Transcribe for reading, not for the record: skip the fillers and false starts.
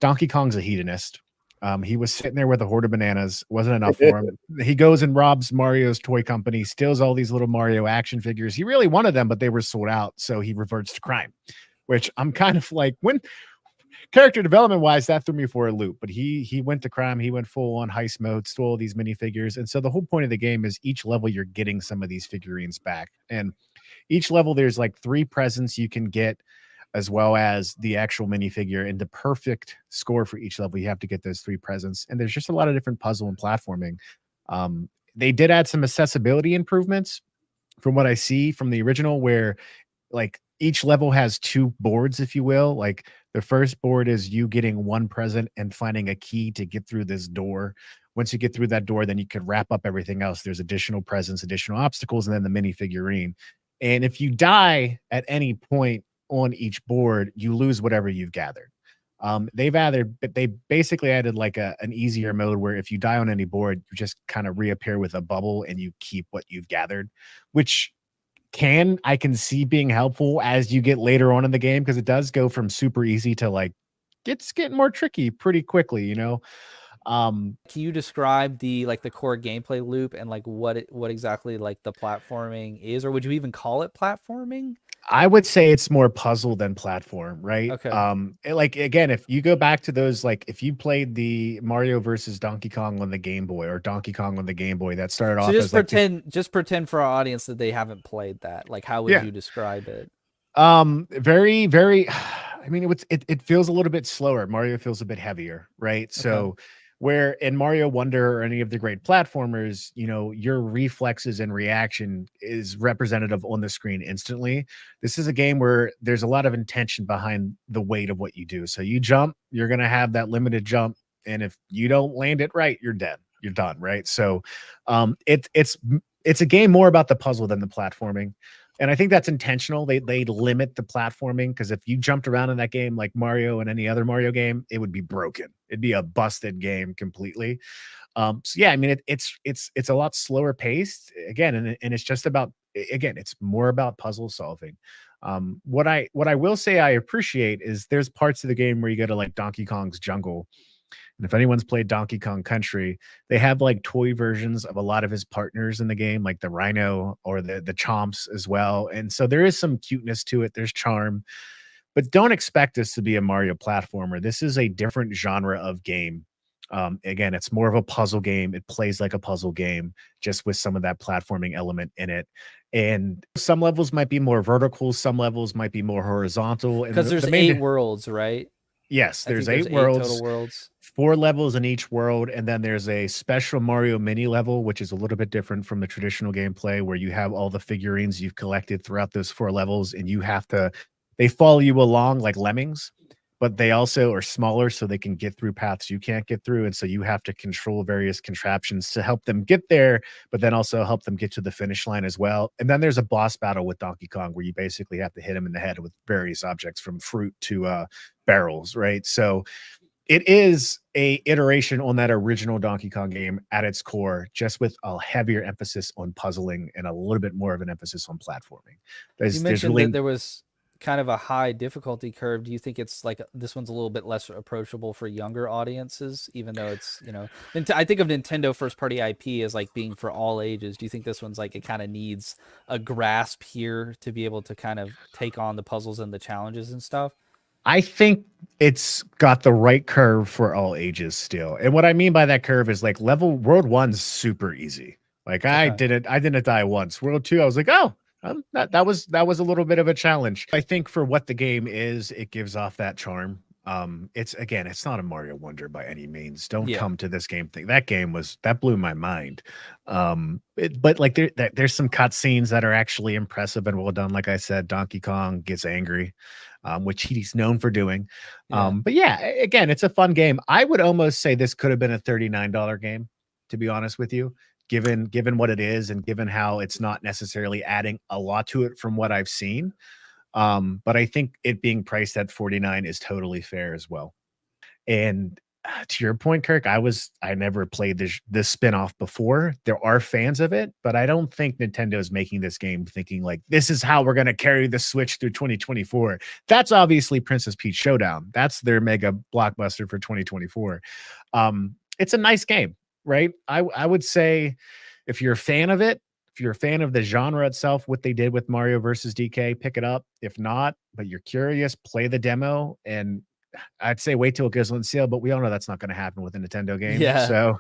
Donkey Kong's a hedonist. He was sitting there with a hoard of bananas, wasn't enough for him. He goes and robs Mario's toy company, steals all these little Mario action figures. He really wanted them, but they were sold out, so he reverts to crime. Which I'm kind of like, when character development wise, that threw me for a loop. But he went to crime. He went full on heist mode, stole all these minifigures, and so the whole point of the game is each level you're getting some of these figurines back, and each level there's like 3 presents you can get, as well as the actual minifigure. And the perfect score for each level, you have to get those 3 presents. And there's just a lot of different puzzle and platforming. They did add some accessibility improvements from what I see from the original, where like each level has 2 boards, if you will. Like the first board is you getting 1 present and finding a key to get through this door. Once you get through that door, then you could wrap up everything else. There's additional presents, additional obstacles, and then the mini figurine. And if you die at any point on each board, you lose whatever you've gathered. They basically added like an easier mode where if you die on any board, you just kind of reappear with a bubble and you keep what you've gathered, which I can see being helpful as you get later on in the game, because it does go from super easy to like it's getting more tricky pretty quickly, you know. Can you describe the core gameplay loop and like what exactly like the platforming is, or would you even call it platforming? I would say it's more puzzle than platform, right? Okay. Like again, if you go back to those, like if you played the Mario versus Donkey Kong on the Game Boy, or Donkey Kong on the Game Boy, that started So off as like just pretend for our audience that they haven't played that. Like, how would yeah, you describe it? very, very. I mean, it feels a little bit slower. Mario feels a bit heavier, right? Okay. So where in Mario Wonder or any of the great platformers, you know, your reflexes and reaction is representative on the screen instantly. This is a game where there's a lot of intention behind the weight of what you do. So you jump, you're going to have that limited jump, and if you don't land it right, you're dead. You're done, right? So it's a game more about the puzzle than the platforming. And I think that's intentional. They limit the platforming, because if you jumped around in that game like Mario and any other Mario game, it would be broken. It'd be a busted game completely. So yeah, I mean it's a lot slower paced again, and it's just about, again, it's more about puzzle solving. What I will say I appreciate is there's parts of the game where you go to like Donkey Kong's jungle. And if anyone's played Donkey Kong Country, they have like toy versions of a lot of his partners in the game, like the Rhino or the Chomps as well. And so there is some cuteness to it. There's charm, but don't expect this to be a Mario platformer. This is a different genre of game. Again, it's more of a puzzle game. It plays like a puzzle game, just with some of that platforming element in it. And some levels might be more vertical, some levels might be more horizontal. And Because there's the 8 main, worlds, right? yes, I think there's there's 8 8 total worlds, worlds. 4 levels in each world, and then there's a special Mario mini level, which is a little bit different from the traditional gameplay, where you have all the figurines you've collected throughout those 4 levels, and you have to they follow you along like lemmings, but they also are smaller so they can get through paths you can't get through, and so you have to control various contraptions to help them get there, but then also help them get to the finish line as well. And then there's a boss battle with Donkey Kong where you basically have to hit him in the head with various objects, from fruit to barrels, right? So it is a iteration on that original Donkey Kong game at its core, just with a heavier emphasis on puzzling and a little bit more of an emphasis on platforming. You There's mentioned that really there was kind of a high difficulty curve. Do you think it's like this one's a little bit less approachable for younger audiences, even though it's, I think of Nintendo first party IP as like being for all ages. Do you think this one's like it kind of needs a grasp here to be able to kind of take on the puzzles and the challenges and stuff? I think it's got the right curve for all ages still. And what I mean by that curve is like level world 1's super easy. Like Okay. I didn't die once. World 2, I was like, oh, that was a little bit of a challenge. I think for what the game is, it gives off that charm. It's again, it's not a Mario Wonder by any means. Don't Yeah. come to this game thing. That game that blew my mind. But like there's some cutscenes that are actually impressive and well done. Like I said, Donkey Kong gets angry, which he's known for doing. Yeah. But yeah, again, it's a fun game. I would almost say this could have been a $39 game, to be honest with you, given what it is and given how it's not necessarily adding a lot to it from what I've seen. But I think it being priced at 49 is totally fair as well. And To your point, Kirk, I never played this spin-off before. There are fans of it, but I don't think Nintendo is making this game thinking like this is how we're gonna carry the Switch through 2024. That's obviously Princess Peach Showdown. That's their mega blockbuster for 2024. It's a nice game, right? I would say if you're a fan of it, if you're a fan of the genre itself, what they did with Mario versus DK, pick it up. If not, but you're curious, play the demo, and I'd say wait till it goes on sale, but we all know that's not going to happen with a Nintendo game. Yeah. So